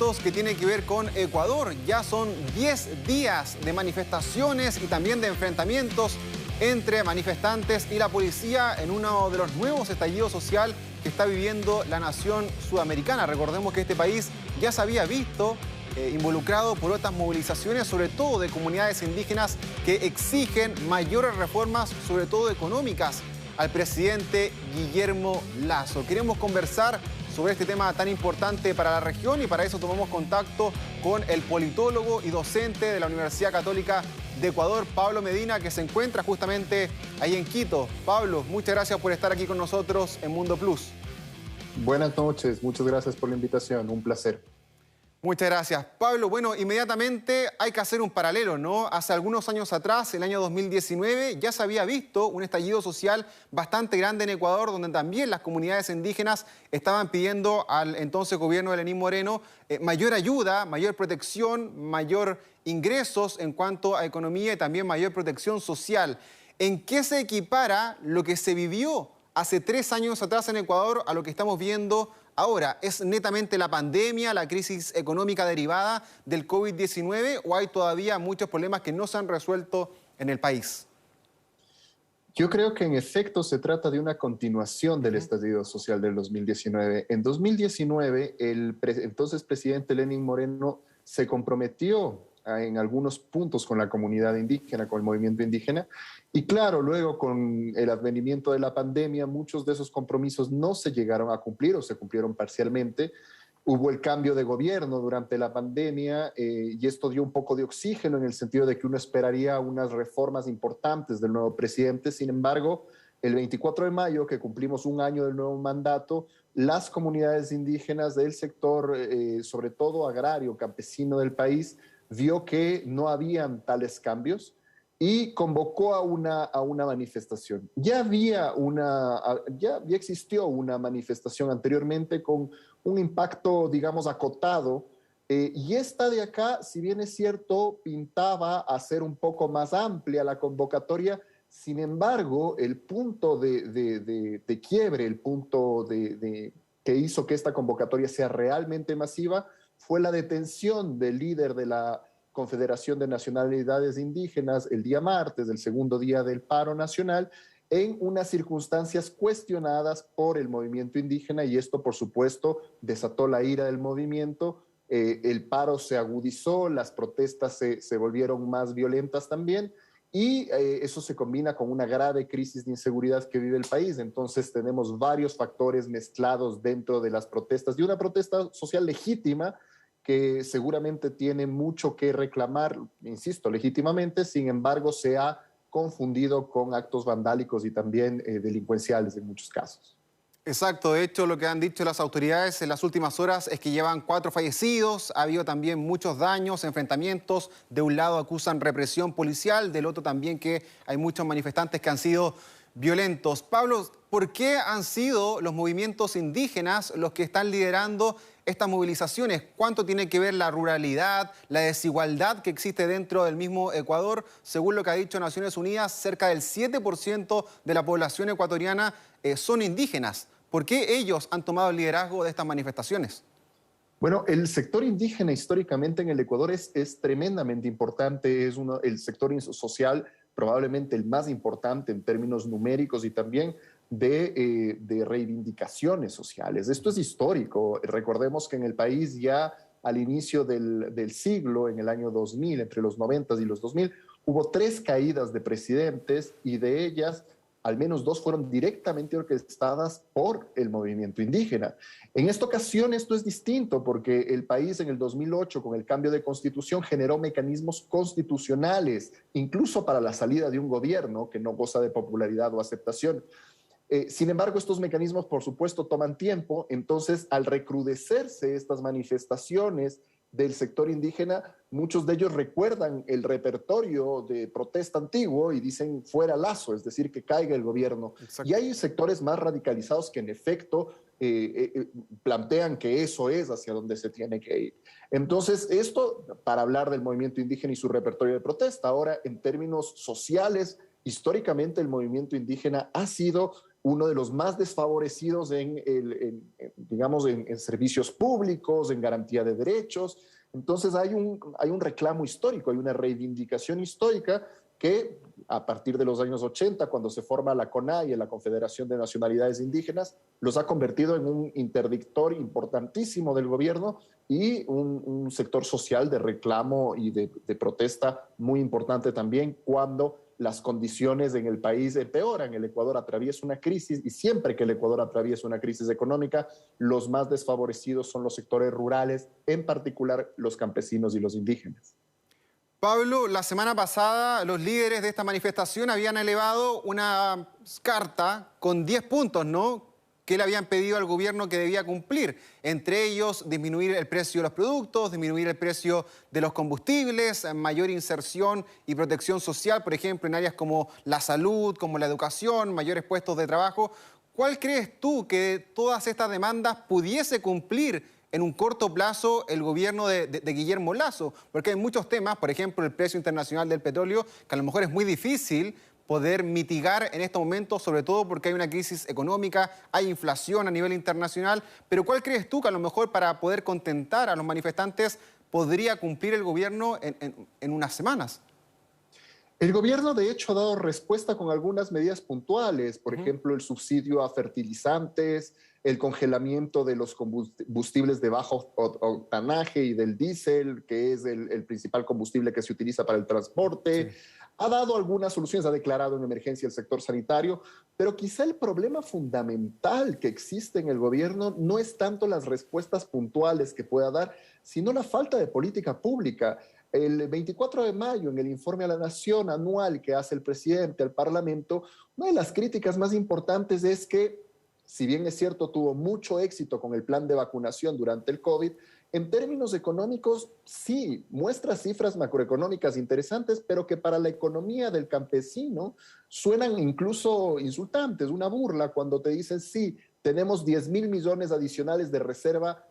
estallidos que tienen que ver con Ecuador. Ya son 10 días de manifestaciones y también de enfrentamientos entre manifestantes y la policía en uno de los nuevos estallidos social que está viviendo la nación sudamericana. Recordemos que este país ya se había visto involucrado por otras movilizaciones, sobre todo de comunidades indígenas que exigen mayores reformas, sobre todo económicas, al presidente Guillermo Lasso. Queremos conversar sobre este tema tan importante para la región y para eso tomamos contacto con el politólogo y docente de la Universidad Católica de Ecuador, Pablo Medina, que se encuentra justamente ahí en Quito. Pablo, muchas gracias por estar aquí con nosotros en Mundo Plus. Buenas noches, muchas gracias por la invitación, un placer. Muchas gracias. Pablo, bueno, inmediatamente hay que hacer un paralelo, ¿no? Hace algunos años atrás, el año 2019, ya se había visto un estallido social bastante grande en Ecuador, donde también las comunidades indígenas estaban pidiendo al entonces gobierno de Lenín Moreno mayor ayuda, mayor protección, mayor ingresos en cuanto a economía y también mayor protección social. ¿En qué se equipara lo que se vivió hace 3 años atrás en Ecuador a lo que estamos viendo ahora? ¿Es netamente la pandemia, la crisis económica derivada del COVID-19 o hay todavía muchos problemas que no se han resuelto en el país? Yo creo que en efecto se trata de una continuación del estallido social del 2019. En 2019, el entonces presidente Lenín Moreno se comprometió en algunos puntos con la comunidad indígena, con el movimiento indígena, y claro, luego con el advenimiento de la pandemia, muchos de esos compromisos no se llegaron a cumplir o se cumplieron parcialmente. Hubo el cambio de gobierno durante la pandemia y esto dio un poco de oxígeno en el sentido de que uno esperaría unas reformas importantes del nuevo presidente. Sin embargo, el 24 de mayo, que cumplimos un año del nuevo mandato, las comunidades indígenas del sector, sobre todo agrario, campesino del país, vio que no habían tales cambios y convocó a una manifestación. Ya existió una manifestación anteriormente con un impacto, digamos, acotado, y esta de acá, si bien es cierto, pintaba a ser un poco más amplia la convocatoria. Sin embargo, el punto de quiebre, el punto que hizo que esta convocatoria sea realmente masiva, fue la detención del líder de la Confederación de Nacionalidades Indígenas el día martes, el segundo día del paro nacional, en unas circunstancias cuestionadas por el movimiento indígena, y esto, por supuesto, desató la ira del movimiento. El paro se agudizó, las protestas se volvieron más violentas también, y eso se combina con una grave crisis de inseguridad que vive el país. Entonces tenemos varios factores mezclados dentro de las protestas, de una protesta social legítima que seguramente tiene mucho que reclamar, insisto, legítimamente. Sin embargo, se ha confundido con actos vandálicos y también delincuenciales en muchos casos. Exacto, de hecho lo que han dicho las autoridades en las últimas horas es que llevan 4 fallecidos, ha habido también muchos daños, enfrentamientos. De un lado acusan represión policial, del otro también que hay muchos manifestantes que han sido violentos. Pablo, ¿por qué han sido los movimientos indígenas los que están liderando estas movilizaciones? ¿Cuánto tiene que ver la ruralidad, la desigualdad que existe dentro del mismo Ecuador? Según lo que ha dicho Naciones Unidas, cerca del 7% de la población ecuatoriana son indígenas. ¿Por qué ellos han tomado el liderazgo de estas manifestaciones? Bueno, el sector indígena históricamente en el Ecuador es tremendamente importante. Es el sector social probablemente el más importante en términos numéricos y también de reivindicaciones sociales. Esto es histórico. Recordemos que en el país ya al inicio del siglo, en el año 2000, entre los 90 y los 2000, hubo 3 caídas de presidentes y de ellas al menos 2 fueron directamente orquestadas por el movimiento indígena. En esta ocasión esto es distinto porque el país en el 2008, con el cambio de constitución, generó mecanismos constitucionales, incluso para la salida de un gobierno que no goza de popularidad o aceptación. Sin embargo, estos mecanismos, por supuesto, toman tiempo. Entonces, al recrudecerse estas manifestaciones del sector indígena, muchos de ellos recuerdan el repertorio de protesta antiguo y dicen fuera Lasso, es decir, que caiga el gobierno. Exacto. Y hay sectores más radicalizados que en efecto plantean que eso es hacia donde se tiene que ir. Entonces, esto para hablar del movimiento indígena y su repertorio de protesta. Ahora, en términos sociales, históricamente el movimiento indígena ha sido uno de los más desfavorecidos digamos, en servicios públicos, en garantía de derechos. Entonces hay un reclamo histórico, hay una reivindicación histórica que a partir de los años 80, cuando se forma la CONAIE, la Confederación de Nacionalidades Indígenas, los ha convertido en un interdictor importantísimo del gobierno y un sector social de reclamo y de protesta muy importante también cuando las condiciones en el país empeoran. El Ecuador atraviesa una crisis y siempre que el Ecuador atraviesa una crisis económica, los más desfavorecidos son los sectores rurales, en particular los campesinos y los indígenas. Pablo, la semana pasada los líderes de esta manifestación habían elevado una carta con 10 puntos, ¿no?, que le habían pedido al gobierno que debía cumplir. Entre ellos, disminuir el precio de los productos, disminuir el precio de los combustibles, mayor inserción y protección social, por ejemplo, en áreas como la salud, como la educación, mayores puestos de trabajo. ¿Cuál crees tú que todas estas demandas pudiese cumplir en un corto plazo el gobierno de Guillermo Lasso? Porque hay muchos temas, por ejemplo, el precio internacional del petróleo, que a lo mejor es muy difícil poder mitigar en estos momentos, sobre todo porque hay una crisis económica, hay inflación a nivel internacional. Pero ¿cuál crees tú que a lo mejor para poder contentar a los manifestantes podría cumplir el gobierno en unas semanas? El gobierno, de hecho, ha dado respuesta con algunas medidas puntuales, por ejemplo, el subsidio a fertilizantes, el congelamiento de los combustibles de bajo octanaje y del diésel, que es el principal combustible que se utiliza para el transporte. Sí. Ha dado algunas soluciones, ha declarado en emergencia el sector sanitario, pero quizá el problema fundamental que existe en el gobierno no es tanto las respuestas puntuales que pueda dar, sino la falta de política pública. El 24 de mayo, en el informe a la Nación anual que hace el presidente al Parlamento, una de las críticas más importantes es que, si bien es cierto, tuvo mucho éxito con el plan de vacunación durante el COVID, en términos económicos, sí, muestra cifras macroeconómicas interesantes, pero que para la economía del campesino suenan incluso insultantes, una burla cuando te dicen, sí, tenemos 10,000 millones adicionales de reserva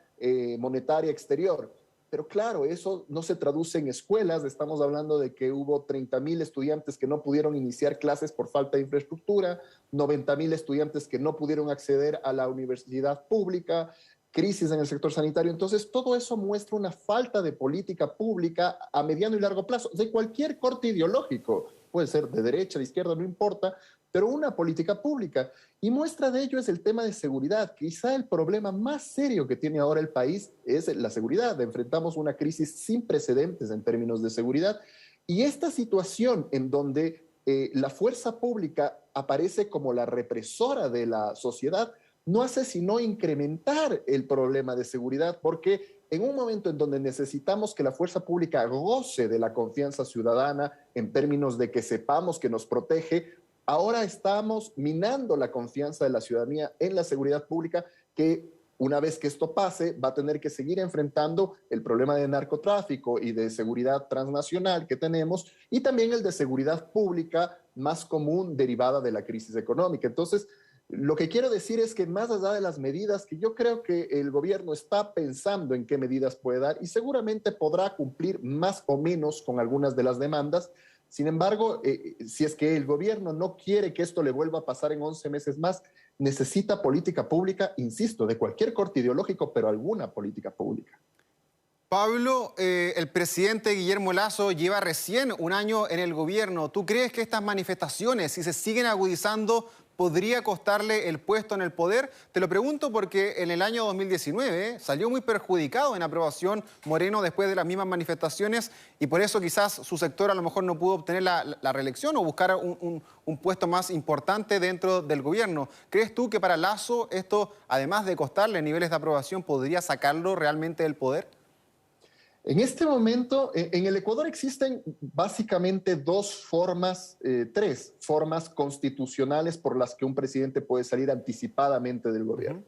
monetaria exterior. Pero claro, eso no se traduce en escuelas. Estamos hablando de que hubo 30,000 estudiantes que no pudieron iniciar clases por falta de infraestructura, 90,000 estudiantes que no pudieron acceder a la universidad pública, crisis en el sector sanitario. Entonces, todo eso muestra una falta de política pública a mediano y largo plazo, de cualquier corte ideológico. Puede ser de derecha, de izquierda, no importa, pero una política pública. Y muestra de ello es el tema de seguridad. Quizá el problema más serio que tiene ahora el país es la seguridad. Enfrentamos una crisis sin precedentes en términos de seguridad. Y esta situación en donde la fuerza pública aparece como la represora de la sociedad no hace sino incrementar el problema de seguridad, porque en un momento en donde necesitamos que la fuerza pública goce de la confianza ciudadana en términos de que sepamos que nos protege, ahora estamos minando la confianza de la ciudadanía en la seguridad pública, que una vez que esto pase va a tener que seguir enfrentando el problema de narcotráfico y de seguridad transnacional que tenemos, y también el de seguridad pública más común derivada de la crisis económica. Entonces, lo que quiero decir es que más allá de las medidas, que yo creo que el gobierno está pensando en qué medidas puede dar y seguramente podrá cumplir más o menos con algunas de las demandas. Sin embargo, si es que el gobierno no quiere que esto le vuelva a pasar en 11 meses más, necesita política pública, insisto, de cualquier corte ideológico, pero alguna política pública. Pablo, el presidente Guillermo Lasso lleva recién un año en el gobierno. ¿Tú crees que estas manifestaciones, si se siguen agudizando, podría costarle el puesto en el poder? Te lo pregunto porque en el año 2019 salió muy perjudicado en aprobación Moreno después de las mismas manifestaciones y por eso quizás su sector a lo mejor no pudo obtener la reelección o buscar un puesto más importante dentro del gobierno. ¿Crees tú que para Lasso esto, además de costarle niveles de aprobación, podría sacarlo realmente del poder? En este momento, en el Ecuador existen básicamente tres formas constitucionales por las que un presidente puede salir anticipadamente del gobierno.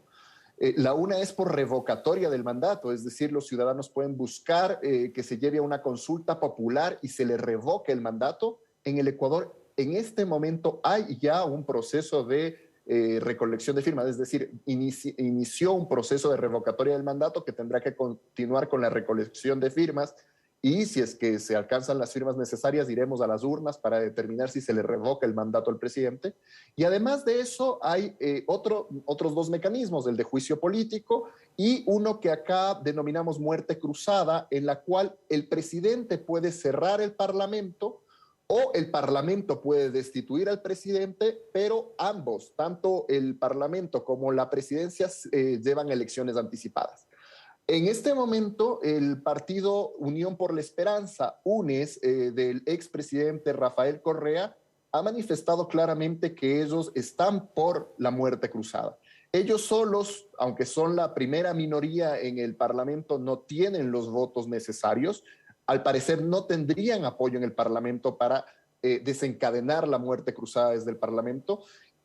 La una es por revocatoria del mandato, es decir, los ciudadanos pueden buscar que se lleve a una consulta popular y se le revoque el mandato. En el Ecuador, en este momento, hay ya un proceso de recolección de firmas, es decir, inició un proceso de revocatoria del mandato que tendrá que continuar con la recolección de firmas y si es que se alcanzan las firmas necesarias, iremos a las urnas para determinar si se le revoca el mandato al presidente. Y además de eso, hay otros dos mecanismos, el de juicio político y uno que acá denominamos muerte cruzada, en la cual el presidente puede cerrar el Parlamento o el Parlamento puede destituir al presidente, pero ambos, tanto el Parlamento como la presidencia, llevan elecciones anticipadas. En este momento, el partido Unión por la Esperanza, UNES, del expresidente Rafael Correa, ha manifestado claramente que ellos están por la muerte cruzada. Ellos solos, aunque son la primera minoría en el Parlamento, no tienen los votos necesarios. Al parecer no tendrían apoyo en el Parlamento para desencadenar la muerte cruzada desde el Parlamento.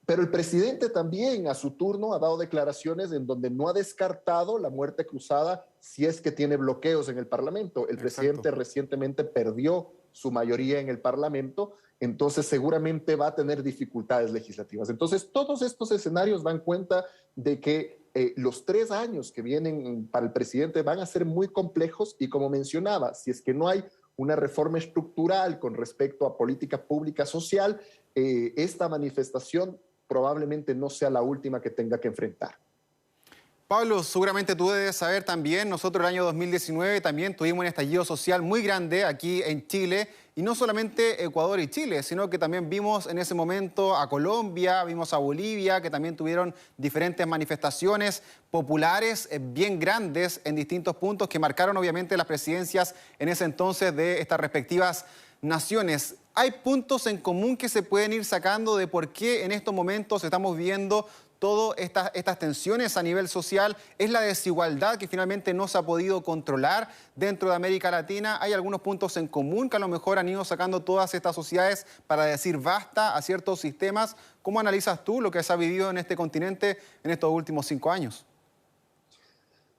Pero el presidente también, a su turno, ha dado declaraciones en donde no ha descartado la muerte cruzada si es que tiene bloqueos en el Parlamento. El presidente recientemente perdió su mayoría en el Parlamento, entonces seguramente va a tener dificultades legislativas. Entonces, todos estos escenarios dan cuenta de que los 3 años que vienen para el presidente van a ser muy complejos y, como mencionaba, si es que no hay una reforma estructural con respecto a política pública social, esta manifestación probablemente no sea la última que tenga que enfrentar. Pablo, seguramente tú debes saber también, nosotros el año 2019 también tuvimos un estallido social muy grande aquí en Chile, y no solamente Ecuador y Chile, sino que también vimos en ese momento a Colombia, vimos a Bolivia, que también tuvieron diferentes manifestaciones populares bien grandes en distintos puntos que marcaron obviamente las presidencias en ese entonces de estas respectivas naciones. ¿Hay puntos en común que se pueden ir sacando de por qué en estos momentos estamos viendo todas estas tensiones a nivel social? ¿Es la desigualdad que finalmente no se ha podido controlar dentro de América Latina? ¿Hay algunos puntos en común que a lo mejor han ido sacando todas estas sociedades para decir basta a ciertos sistemas? ¿Cómo analizas tú lo que se ha vivido en este continente en estos últimos 5 años?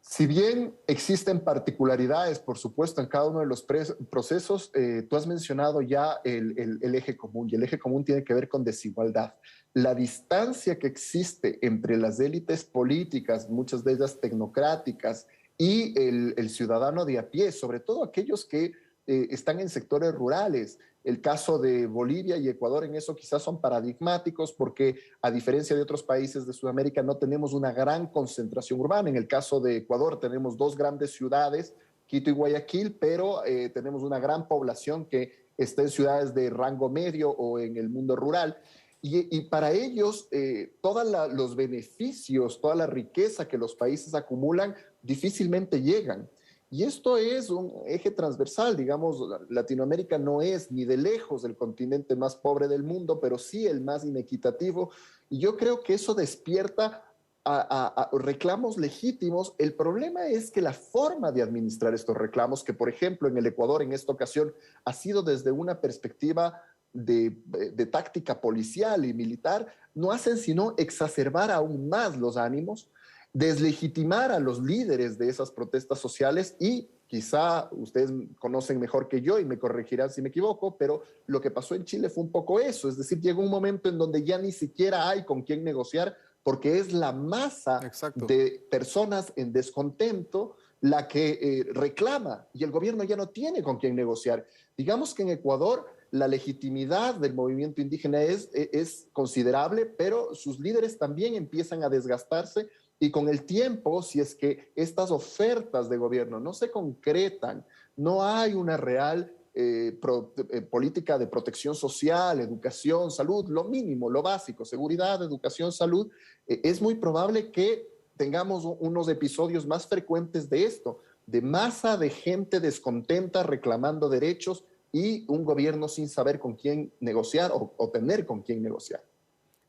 Si bien existen particularidades, por supuesto, en cada uno de los procesos, tú has mencionado ya el eje común, y el eje común tiene que ver con desigualdad. La distancia que existe entre las élites políticas, muchas de ellas tecnocráticas, y el ciudadano de a pie, sobre todo aquellos que están en sectores rurales. El caso de Bolivia y Ecuador en eso quizás son paradigmáticos porque, a diferencia de otros países de Sudamérica, no tenemos una gran concentración urbana. En el caso de Ecuador tenemos 2 grandes ciudades, Quito y Guayaquil, pero tenemos una gran población que está en ciudades de rango medio o en el mundo rural. Y para ellos, todos los beneficios, toda la riqueza que los países acumulan difícilmente llegan. Y esto es un eje transversal, digamos, Latinoamérica no es ni de lejos el continente más pobre del mundo, pero sí el más inequitativo. Y yo creo que eso despierta a reclamos legítimos. El problema es que la forma de administrar estos reclamos, que por ejemplo en el Ecuador en esta ocasión ha sido desde una perspectiva de táctica policial y militar, no hacen sino exacerbar aún más los ánimos, deslegitimar a los líderes de esas protestas sociales y quizá ustedes conocen mejor que yo y me corregirán si me equivoco, pero lo que pasó en Chile fue un poco eso, es decir, llegó un momento en donde ya ni siquiera hay con quién negociar porque es la masa de personas en descontento la que reclama y el gobierno ya no tiene con quién negociar. Digamos que en Ecuador la legitimidad del movimiento indígena es considerable, pero sus líderes también empiezan a desgastarse. Y con el tiempo, si es que estas ofertas de gobierno no se concretan, no hay una real política de protección social, educación, salud, lo mínimo, lo básico, seguridad, educación, salud, es muy probable que tengamos unos episodios más frecuentes de esto, de masa de gente descontenta reclamando derechos y un gobierno sin saber con quién negociar o tener con quién negociar.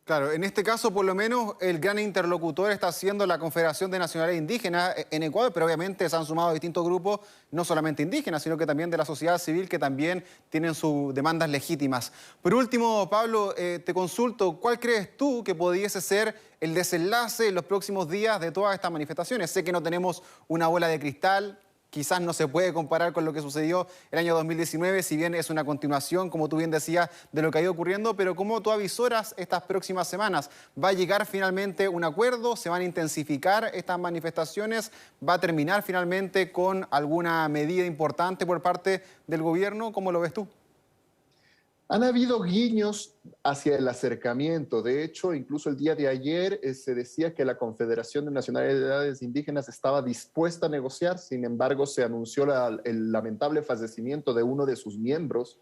Claro, en este caso, por lo menos, el gran interlocutor está siendo la Confederación de Nacionalidades Indígenas en Ecuador, pero obviamente se han sumado distintos grupos, no solamente indígenas, sino que también de la sociedad civil, que también tienen sus demandas legítimas. Por último, Pablo, te consulto, ¿cuál crees tú que pudiese ser el desenlace en los próximos días de todas estas manifestaciones? Sé que no tenemos una bola de cristal, quizás no se puede comparar con lo que sucedió el año 2019, si bien es una continuación, como tú bien decías, de lo que ha ido ocurriendo, pero ¿cómo tú avisoras estas próximas semanas? ¿Va a llegar finalmente un acuerdo? ¿Se van a intensificar estas manifestaciones? ¿Va a terminar finalmente con alguna medida importante por parte del gobierno? ¿Cómo lo ves tú? Han habido guiños hacia el acercamiento. De hecho, incluso el día de ayer se decía que la Confederación de Nacionalidades Indígenas estaba dispuesta a negociar. Sin embargo, se anunció el lamentable fallecimiento de uno de sus miembros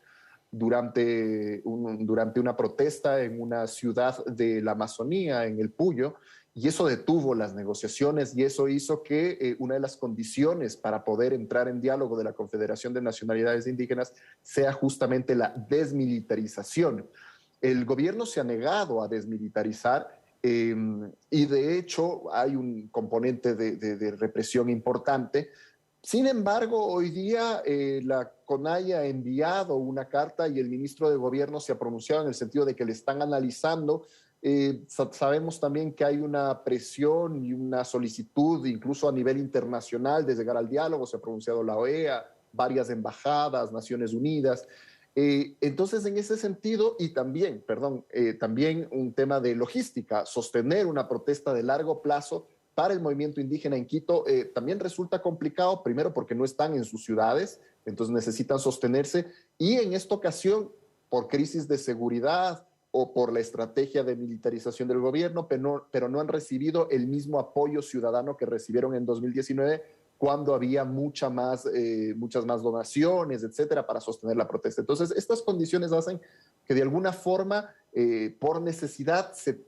durante una protesta en una ciudad de la Amazonía, en el Puyo, y eso detuvo las negociaciones y eso hizo que una de las condiciones para poder entrar en diálogo de la Confederación de Nacionalidades Indígenas sea justamente la desmilitarización. El gobierno se ha negado a desmilitarizar y de hecho hay un componente de represión importante. Sin embargo, hoy día la CONAIE ha enviado una carta y el ministro de Gobierno se ha pronunciado en el sentido de que le están analizando. Sabemos también que hay una presión y una solicitud, incluso a nivel internacional, de llegar al diálogo. Se ha pronunciado la OEA, varias embajadas, Naciones Unidas. Entonces, en ese sentido, y también, también un tema de logística, sostener una protesta de largo plazo para el movimiento indígena en Quito también resulta complicado, primero porque no están en sus ciudades, entonces necesitan sostenerse, y en esta ocasión, por crisis de seguridad o por la estrategia de militarización del gobierno, pero no han recibido el mismo apoyo ciudadano que recibieron en 2019, cuando había muchas más donaciones, etcétera, para sostener la protesta. Entonces, estas condiciones hacen que de alguna forma, por necesidad, se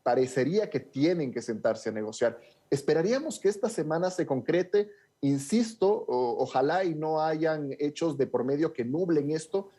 parecería que tienen que sentarse a negociar. Esperaríamos que esta semana se concrete, insisto, ojalá y no hayan hechos de por medio que nublen esto.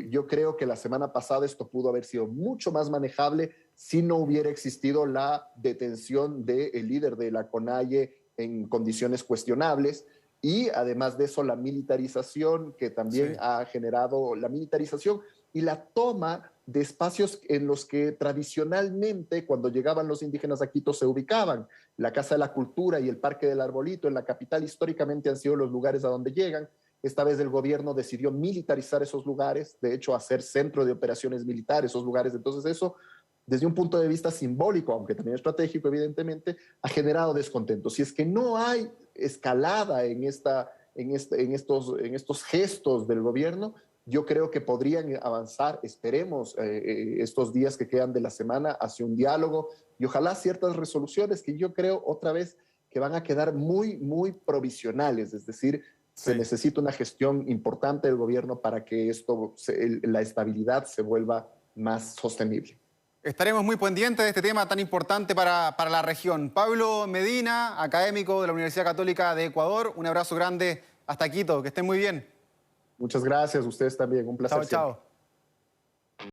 Yo creo que la semana pasada esto pudo haber sido mucho más manejable si no hubiera existido la detención del líder de la CONAIE en condiciones cuestionables, y además de eso la militarización que también ha generado la militarización y la toma de espacios en los que tradicionalmente cuando llegaban los indígenas a Quito se ubicaban. La Casa de la Cultura y el Parque del Arbolito en la capital históricamente han sido los lugares a donde llegan. Esta vez el gobierno decidió militarizar esos lugares, de hecho hacer centro de operaciones militares esos lugares. Entonces eso, desde un punto de vista simbólico, aunque también estratégico evidentemente, ha generado descontento. Si es que no hay escalada en estos gestos del gobierno, yo creo que podrían avanzar, esperemos, estos días que quedan de la semana hacia un diálogo y ojalá ciertas resoluciones que yo creo otra vez que van a quedar muy, muy provisionales, es decir, se necesita una gestión importante del gobierno para que la estabilidad se vuelva más sostenible. Estaremos muy pendientes de este tema tan importante para la región. Pablo Medina, académico de la Universidad Católica de Ecuador, un abrazo grande hasta Quito, que estén muy bien. Muchas gracias, ustedes también, un placer. Chao, chao.